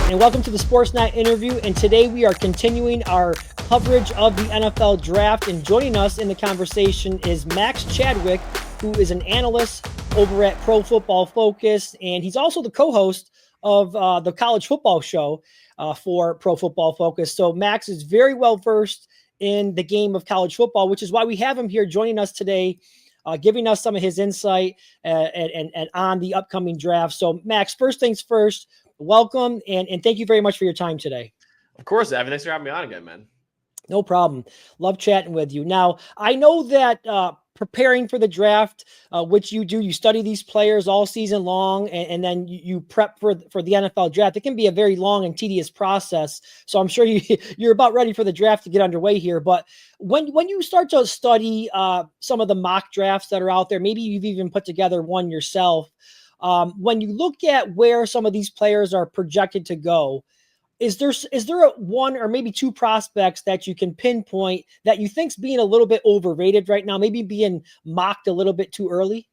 and welcome to the Sportsnaut interview. And today we are continuing our coverage of the NFL draft. And joining us in the conversation is Max Chadwick, who is an analyst over at Pro Football Focus. And he's also the co-host of the college football show for Pro Football Focus. So Max is very well versed in the game of college football, which is why we have him here joining us today, giving us some of his insight and on the upcoming draft. So Max, first things first, welcome, and thank you very much for your time today. Of course, Evan. Thanks for having me on again, man. No problem. Love chatting with you. Now, I know that preparing for the draft, which you do, you study these players all season long, and then you prep for the NFL draft. It can be a very long and tedious process. So I'm sure you're about ready for the draft to get underway here. But when you start to study some of the mock drafts that are out there, maybe you've even put together one yourself. When you look at where some of these players are projected to go, is there a one or maybe two prospects that you can pinpoint that you think's being a little bit overrated right now, maybe being mocked a little bit too early?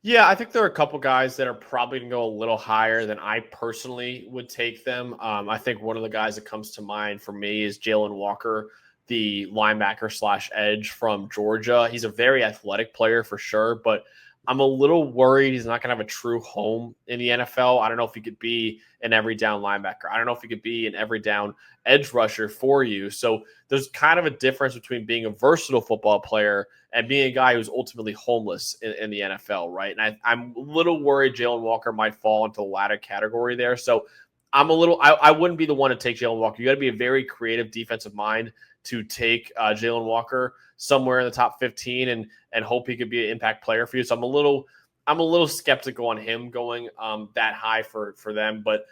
Yeah, I think there are a couple guys that are probably going to go a little higher than I personally would take them. I think one of the guys that comes to mind for me is Jalen Walker, the linebacker / edge from Georgia. He's a very athletic player for sure, but I'm a little worried he's not going to have a true home in the NFL. I don't know if he could be an every down linebacker. I don't know if he could be an every down edge rusher for you. So there's kind of a difference between being a versatile football player and being a guy who's ultimately homeless in the NFL, right? And I'm a little worried Jalen Walker might fall into the latter category there. So I wouldn't be the one to take Jalen Walker. You got to be a very creative defensive mind to take Jalen Walker somewhere in the top 15 and hope he could be an impact player for you. So I'm a little skeptical on him going that high for them. But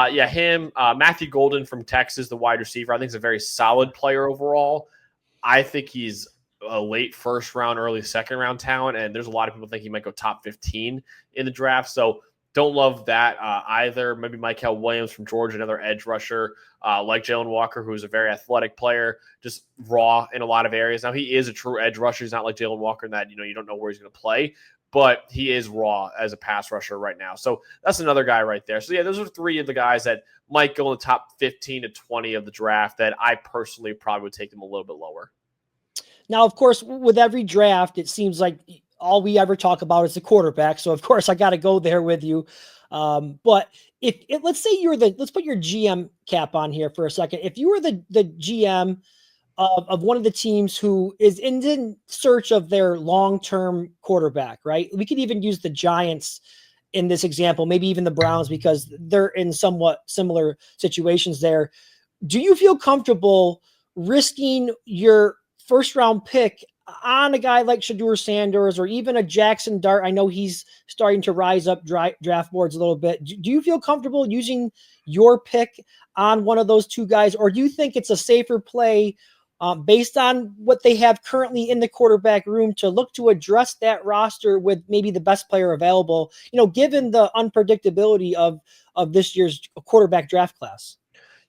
him, Matthew Golden from Texas, the wide receiver, I think is a very solid player overall. I think he's a late first round, early second round talent, and there's a lot of people think he might go top 15 in the draft. So don't love that either. Maybe Michael Williams from Georgia, another edge rusher, like Jalen Walker, who's a very athletic player, just raw in a lot of areas. Now, he is a true edge rusher. He's not like Jalen Walker in that, you don't know where he's going to play, but he is raw as a pass rusher right now. So that's another guy right there. So, yeah, those are three of the guys that might go in the top 15 to 20 of the draft that I personally probably would take them a little bit lower. Now, of course, with every draft, it seems like all we ever talk about is the quarterback. So, of course, I got to go there with you. But if let's say let's put your GM cap on here for a second. If you were the GM of one of the teams who is in search of their long-term quarterback, right? We could even use the Giants in this example, maybe even the Browns, because they're in somewhat similar situations there. Do you feel comfortable risking your first-round pick on a guy like Shedeur Sanders or even a Jackson Dart? I know he's starting to rise up draft boards a little bit. Do you feel comfortable using your pick on one of those two guys, or do you think it's a safer play based on what they have currently in the quarterback room to look to address that roster with maybe the best player available, given the unpredictability of this year's quarterback draft class?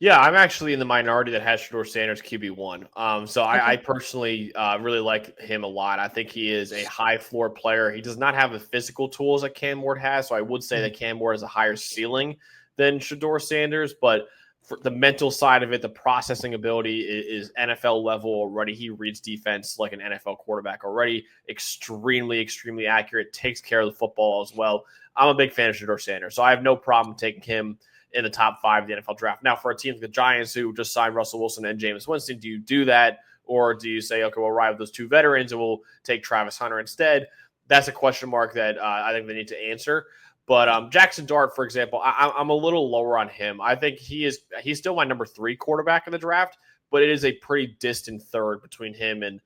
Yeah, I'm actually in the minority that has Shedeur Sanders QB1. So I personally really like him a lot. I think he is a high floor player. He does not have the physical tools that Cam Ward has. So I would say that Cam Ward has a higher ceiling than Shedeur Sanders. But for the mental side of it, the processing ability is NFL level already. He reads defense like an NFL quarterback already. Extremely, extremely accurate. Takes care of the football as well. I'm a big fan of Shedeur Sanders. So I have no problem taking him in the top 5 of the NFL draft. Now, for a team like the Giants who just signed Russell Wilson and Jameis Winston, do you do that? Or do you say, okay, we'll ride with those two veterans and we'll take Travis Hunter instead? That's a question mark that I think they need to answer. But Jackson Dart, for example, I'm a little lower on him. I think he's still my number 3 quarterback in the draft, but it is a pretty distant third between him and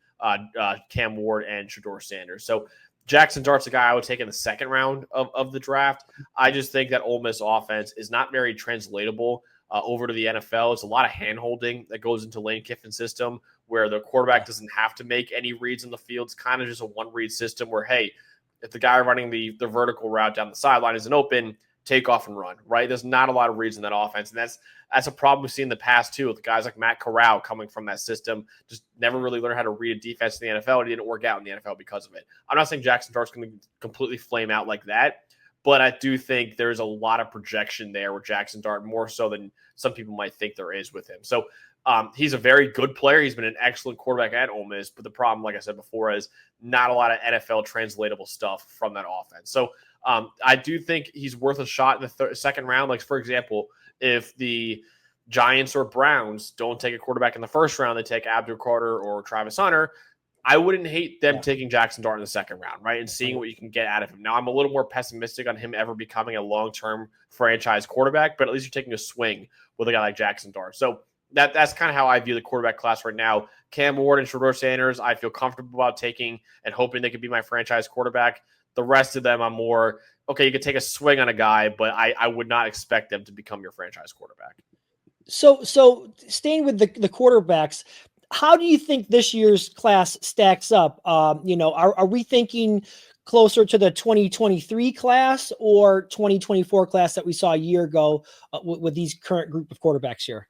Cam Ward and Shedeur Sanders. So Jackson Dart's a guy I would take in the second round of the draft. I just think that Ole Miss offense is not very translatable over to the NFL. It's a lot of hand-holding that goes into Lane Kiffin's system where the quarterback doesn't have to make any reads in the field. It's kind of just a one-read system where, hey, if the guy running the vertical route down the sideline isn't open, take off and run, right? There's not a lot of reads in that offense, and that's a problem we've seen in the past too with guys like Matt Corral coming from that system, just never really learned how to read a defense in the NFL, and it didn't work out in the NFL because of it. I'm not saying Jackson Dart's going to completely flame out like that, But I do think there's a lot of projection there with Jackson Dart, more so than some people might think there is with him. So he's a very good player. He's been an excellent quarterback at Ole Miss. But the problem, like I said before, is not a lot of NFL translatable stuff from that offense. So I do think he's worth a shot in the second round. Like, for example, if the Giants or Browns don't take a quarterback in the first round, they take Abdul Carter or Travis Hunter, I wouldn't hate them taking Jackson Dart in the second round, right? And seeing what you can get out of him. Now, I'm a little more pessimistic on him ever becoming a long-term franchise quarterback, but at least you're taking a swing with a guy like Jackson Dart. So that's kind of how I view the quarterback class right now. Cam Ward and Shedeur Sanders, I feel comfortable about taking and hoping they could be my franchise quarterback. The rest of them, I'm more, okay, you could take a swing on a guy, but I would not expect them to become your franchise quarterback. So staying with the quarterbacks, how do you think this year's class stacks up? Are we thinking closer to the 2023 class or 2024 class that we saw a year ago with these current group of quarterbacks here?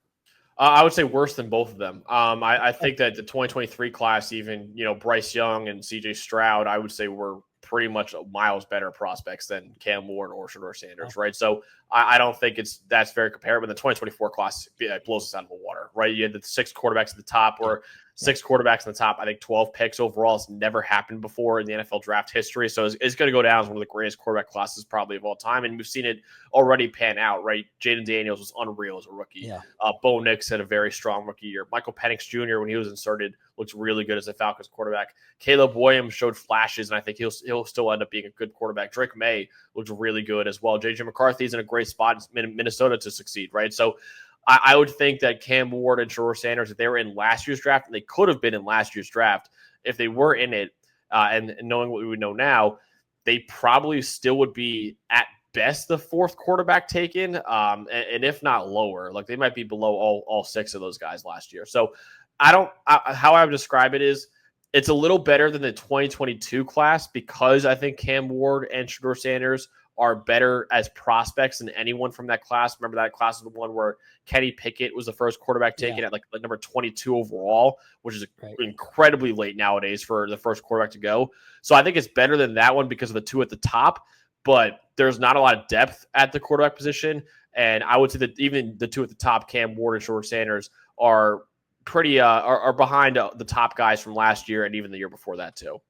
I would say worse than both of them. I think that the 2023 class, even, Bryce Young and CJ Stroud, I would say were pretty much miles better prospects than Cam Ward or Shedeur Sanders, right? So I don't think that's very comparable. The 2024 class blows us out of the water, right? You had the 6 quarterbacks at the top, or 6 quarterbacks in the top. I think 12 picks overall. It's never happened before in the NFL draft history. So it's going to go down as one of the greatest quarterback classes probably of all time. And we've seen it already pan out, right? Jaden Daniels was unreal as a rookie. Yeah. Bo Nix had a very strong rookie year. Michael Penix Jr., when he was inserted, looks really good as a Falcons quarterback. Caleb Williams showed flashes, and I think he'll still end up being a good quarterback. Drake May looks really good as well. J.J. McCarthy's in a great spot in Minnesota to succeed, right? So I would think that Cam Ward and Shedeur Sanders, if they were in last year's draft, and they could have been in last year's draft, if they were in it, and knowing what we would know now, they probably still would be at best the 4th quarterback taken, and if not lower. Like, they might be below all 6 of those guys last year. So how I would describe it is it's a little better than the 2022 class, because I think Cam Ward and Shedeur Sanders are better as prospects than anyone from that class. Remember, that class is the one where Kenny Pickett was the first quarterback taken at like number 22 overall, which is incredibly late nowadays for the first quarterback to go. So I think it's better than that one because of the 2 at the top, but there's not a lot of depth at the quarterback position. And I would say that even the 2 at the top, Cam Ward and Shedeur Sanders, are pretty are behind the top guys from last year and even the year before that too.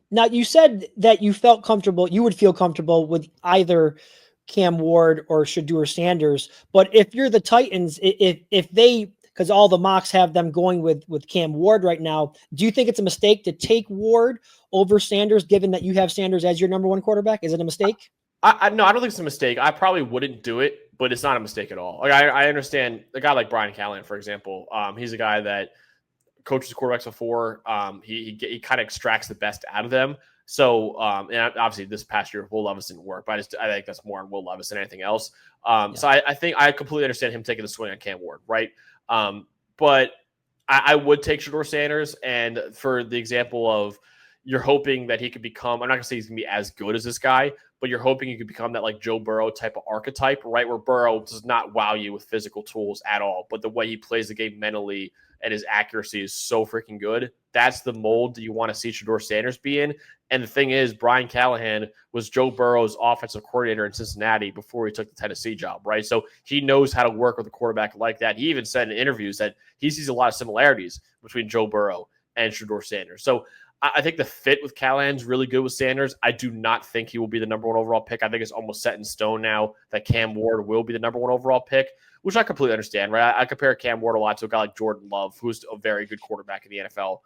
Now, you said that you would feel comfortable with either Cam Ward or Shedeur Sanders, but if you're the Titans, because all the mocks have them going with Cam Ward right now, do you think it's a mistake to take Ward over Sanders, given that you have Sanders as your number 1 quarterback? Is it a mistake? No, I don't think it's a mistake. I probably wouldn't do it, but it's not a mistake at all. Like, I understand a guy like Brian Callahan, for example. He's a guy that coaches quarterbacks before. He kind of extracts the best out of them. So, and obviously this past year, Will Levis didn't work, but I think that's more on Will Levis than anything else. So I think I completely understand him taking the swing on Cam Ward, right? But I would take Shedeur Sanders, and for the example of you're hoping that he could become, I'm not going to say he's going to be as good as this guy, but you're hoping he could become that like Joe Burrow type of archetype, right? Where Burrow does not wow you with physical tools at all, but the way he plays the game mentally and his accuracy is so freaking good. That's the mold that you want to see Shedeur Sanders be in. And the thing is, Brian Callahan was Joe Burrow's offensive coordinator in Cincinnati before he took the Tennessee job, right? So he knows how to work with a quarterback like that. He even said in interviews that he sees a lot of similarities between Joe Burrow and Shedeur Sanders. So I think the fit with Callahan's really good with Sanders. I do not think he will be the number 1 overall pick. I think it's almost set in stone now that Cam Ward will be the number 1 overall pick, which I completely understand, right? I compare Cam Ward a lot to a guy like Jordan Love, who's a very good quarterback in the NFL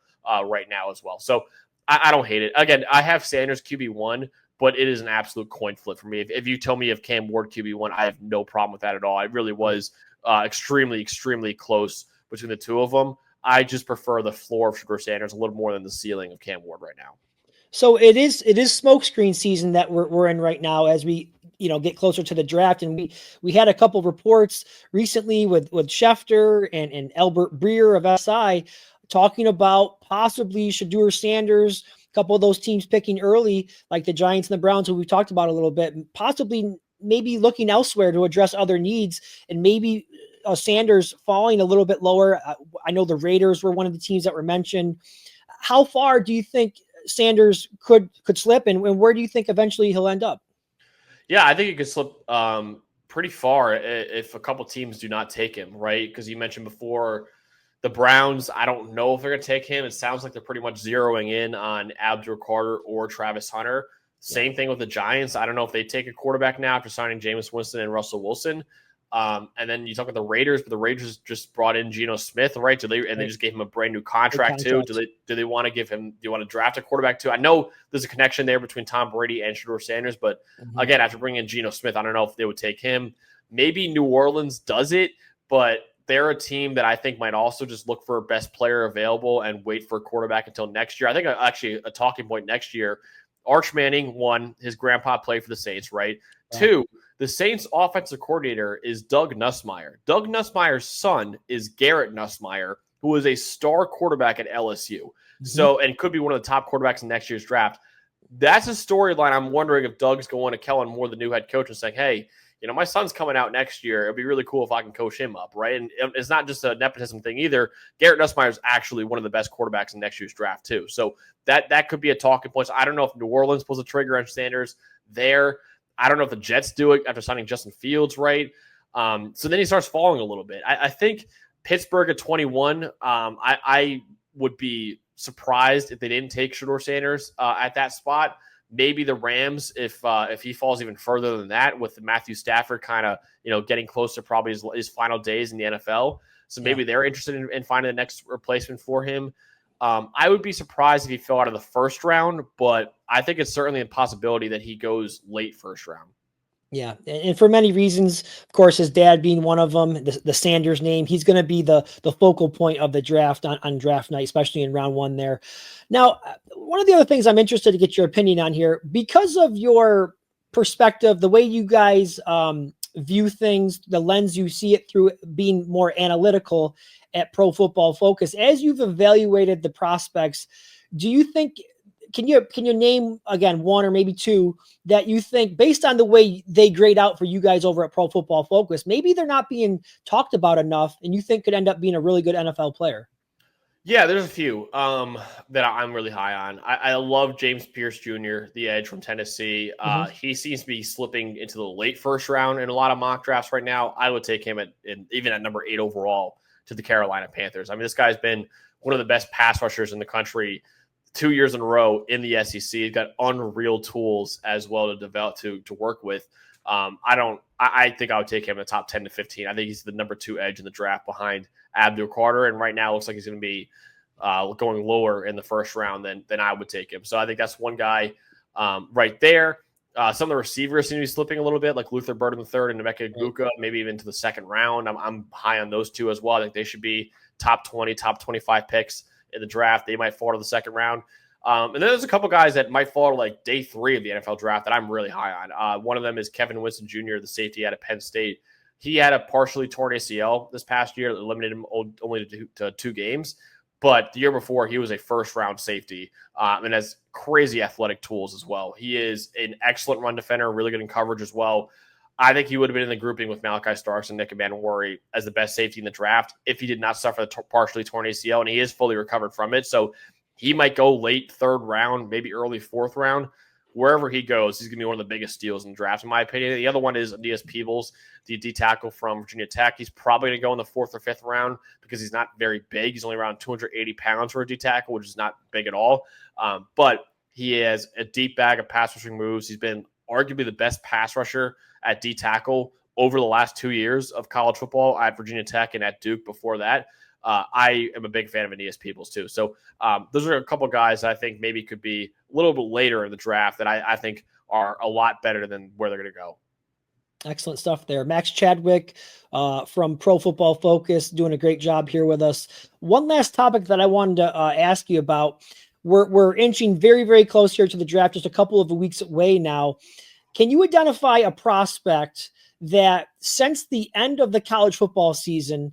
right now as well. So I don't hate it. Again, I have Sanders QB1, but it is an absolute coin flip for me. If you tell me of Cam Ward QB1, I have no problem with that at all. It really was extremely, extremely close between the 2 of them. I just prefer the floor of Shedeur Sanders a little more than the ceiling of Cam Ward right now. So it is smokescreen season that we're in right now as we get closer to the draft, and we had a couple of reports recently with Schefter and Albert Breer of SI talking about possibly Shedeur Sanders, a couple of those teams picking early, like the Giants and the Browns, who we've talked about a little bit, possibly maybe looking elsewhere to address other needs, and maybe Sanders falling a little bit lower. I know the Raiders were one of the teams that were mentioned. How far do you think Sanders could slip, and where do you think eventually he'll end up? Yeah, I think he could slip pretty far if a couple teams do not take him, right? Because you mentioned before the Browns, I don't know if they're going to take him. It sounds like they're pretty much zeroing in on Abdul Carter or Travis Hunter. Same thing with the Giants. I don't know if they take a quarterback now after signing Jameis Winston and Russell Wilson. And then you talk about the Raiders, but the Raiders just brought in Geno Smith, right? They just gave him a brand new contract too. Do they want to give him? Do you want to draft a quarterback too? I know there's a connection there between Tom Brady and Shedeur Sanders, but again, after bringing in Geno Smith, I don't know if they would take him. Maybe New Orleans does it, but they're a team that I think might also just look for a best player available and wait for a quarterback until next year. I think actually a talking point next year. Arch Manning, one, his grandpa played for the Saints, right? Yeah. Two, the Saints offensive coordinator is Doug Nussmeier. Doug Nussmeier's son is Garrett Nussmeier, who is a star quarterback at LSU. So, and could be one of the top quarterbacks in next year's draft. That's a storyline. I'm wondering if Doug's going to Kellen Moore, the new head coach, and saying, hey, my son's coming out next year. It'd be really cool if I can coach him up, right? And it's not just a nepotism thing either. Garrett Nussmeier is actually one of the best quarterbacks in next year's draft too. So that could be a talking point. So I don't know if New Orleans pulls a trigger on Sanders there. I don't know if the Jets do it after signing Justin Fields, right? So then he starts falling a little bit. I think Pittsburgh at 21, I would be surprised if they didn't take Shedeur Sanders at that spot. Maybe the Rams, if he falls even further than that, with Matthew Stafford kind of getting close to probably his final days in the NFL. So maybe they're interested in finding the next replacement for him. I would be surprised if he fell out of the first round, but I think it's certainly a possibility that he goes late first round. Yeah, and for many reasons, of course, his dad being one of them, the Sanders name, he's going to be the focal point of the draft on draft night, especially in round one there. Now, one of the other things I'm interested to get your opinion on here, because of your perspective, the way you guys view things, the lens you see it through, being more analytical at Pro Football Focus, as you've evaluated the prospects, do you think, can you name again one or maybe two that you think, based on the way they grade out for you guys over at Pro Football Focus, maybe they're not being talked about enough and you think could end up being a really good NFL player? Yeah, there's a few that I'm really high on. I love James Pierce Jr., the edge from Tennessee. He seems to be slipping into the late first round in a lot of mock drafts right now. I would take him even at number 8 overall to the Carolina Panthers. I mean, this guy's been one of the best pass rushers in the country 2 years in a row in the SEC. He's got unreal tools as well to develop to work with. I think I would take him in the top 10 to 15. I think he's the number 2 edge in the draft behind Abdul Carter. And right now it looks like he's going to be going lower in the first round than I would take him. So I think that's one guy right there. Some of the receivers seem to be slipping a little bit, like Luther Burden III and Emeka Egbuka, maybe even to the second round. I'm high on those two as well. I think they should be top 20, top 25 picks in the draft. They might fall to the second round. And then there's a couple guys that might fall to like day 3 of the NFL draft that I'm really high on. One of them is Kevin Winston Jr., the safety out of Penn State. He had a partially torn ACL this past year that limited him only to 2 games. But the year before, he was a first-round safety and has crazy athletic tools as well. He is an excellent run defender, really good in coverage as well. I think he would have been in the grouping with Malachi Starks and Nick Emmanwori as the best safety in the draft if he did not suffer the partially torn ACL, and he is fully recovered from it. So he might go late 3rd round, maybe early 4th round. Wherever he goes, he's going to be one of the biggest steals in the draft, in my opinion. The other one is Aeneas Peebles, the D tackle from Virginia Tech. He's probably going to go in the 4th or 5th round because he's not very big. He's only around 280 pounds for a D tackle, which is not big at all. But he has a deep bag of pass rushing moves. He's been arguably the best pass rusher at D tackle over the last 2 years of college football at Virginia Tech and at Duke before that. I am a big fan of Aeneas Peebles too. So those are a couple guys that I think maybe could be a little bit later in the draft that I think are a lot better than where they're going to go. Excellent stuff there. Max Chadwick from Pro Football Focus doing a great job here with us. One last topic that I wanted to ask you about. We're inching very, very close here to the draft, just a couple of weeks away now. Can you identify a prospect that since the end of the college football season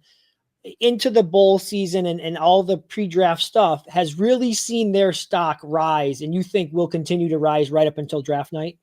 into the bowl season and all the pre-draft stuff has really seen their stock rise and you think will continue to rise right up until draft night?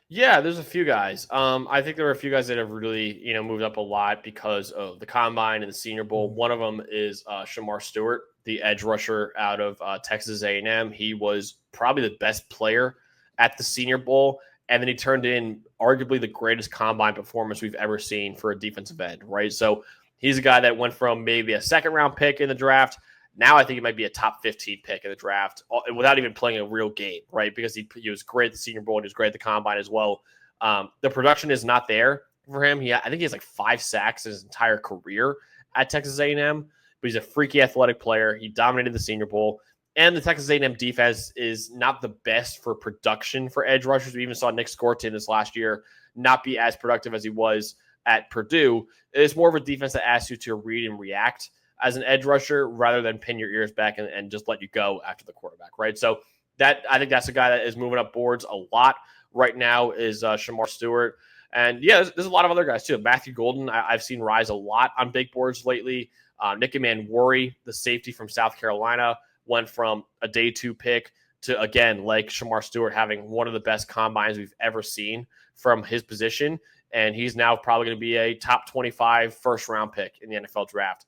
Yeah, there's a few guys. I think there are a few guys that have really, moved up a lot because of the combine and the Senior Bowl. One of them is Shamar Stewart, the edge rusher out of Texas A&M. He was probably the best player at the Senior Bowl. and then he turned in arguably the greatest combine performance we've ever seen for a defensive end, right? So he's a guy that went from maybe a second-round pick in the draft. Now I think he might be a top 15 pick in the draft without even playing a real game, right? Because he was great at the Senior Bowl and he was great at the combine as well. The production is not there for him. I think he has like 5 sacks in his entire career at Texas A&M, but he's a freaky athletic player. He dominated the Senior Bowl. And the Texas A&M defense is not the best for production for edge rushers. We even saw Nick Scorton this last year not be as productive as he was at Purdue. It's more of a defense that asks you to read and react as an edge rusher rather than pin your ears back and just let you go after the quarterback, right? So I think that's a guy that is moving up boards a lot right now is Shamar Stewart. And yeah, there's a lot of other guys too. Matthew Golden, I've seen rise a lot on big boards lately. Nick Manwari, the safety from South Carolina, went from a day 2 pick to, again, like Shamar Stewart, having one of the best combines we've ever seen from his position. And he's now probably going to be a top 25 first-round pick in the NFL draft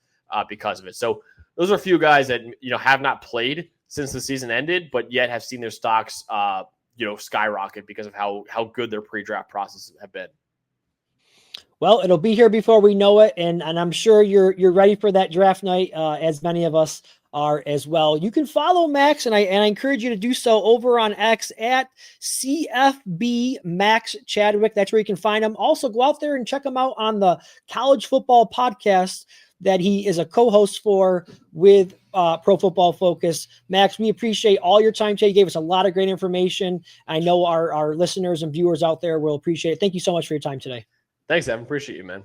because of it. So those are a few guys that, have not played since the season ended, but yet have seen their stocks, skyrocket because of how good their pre-draft processes have been. Well, it'll be here before we know it, and I'm sure you're ready for that draft night, as many of us are as well. You can follow Max, and I encourage you to do so over on X at CFB Max Chadwick. That's where you can find him. Also, go out there and check him out on the College Football Podcast that he is a co-host for with Pro Football Focus. Max, we appreciate all your time today. You gave us a lot of great information. I know our listeners and viewers out there will appreciate it. Thank you so much for your time today. Thanks, Evan. Appreciate you, man.